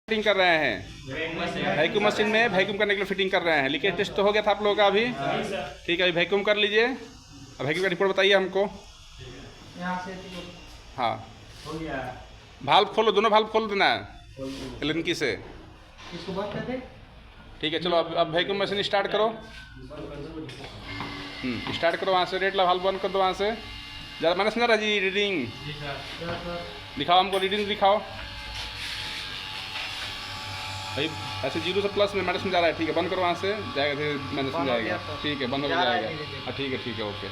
Fitting कर रहे हैं वैक्यूम मशीन में वैक्यूम करने के लिए फिटिंग कर रहे हैं। लीकेज टेस्ट तो हो गया था आप लोगों का अभी? ठीक है, अभी वैक्यूम कर लीजिए। अब वैक्यूम का रिपोर्ट बताइए हमको। हाँ, भाल्व खोलो, दोनों भाल्व खोल देना है एलनकी से। ठीक है, चलो अब वैक्यूम मशीन स्टार्ट करो। स्टार्ट करो वहाँ से, रेड वाला भाल्व बंद कर दो वहाँ से। ज़्यादा माइनस ना रहा जी रीडिंग दिखाओ हमको, रीडिंग दिखाओ भाई। ऐसे 0 से प्लस में माइनस में जा रहा है। ठीक है, बंद करो वहाँ से, जाएगा फिर माइनस में जाएगा। ठीक है, बंद हो जाएगा। हाँ ठीक है, ओके।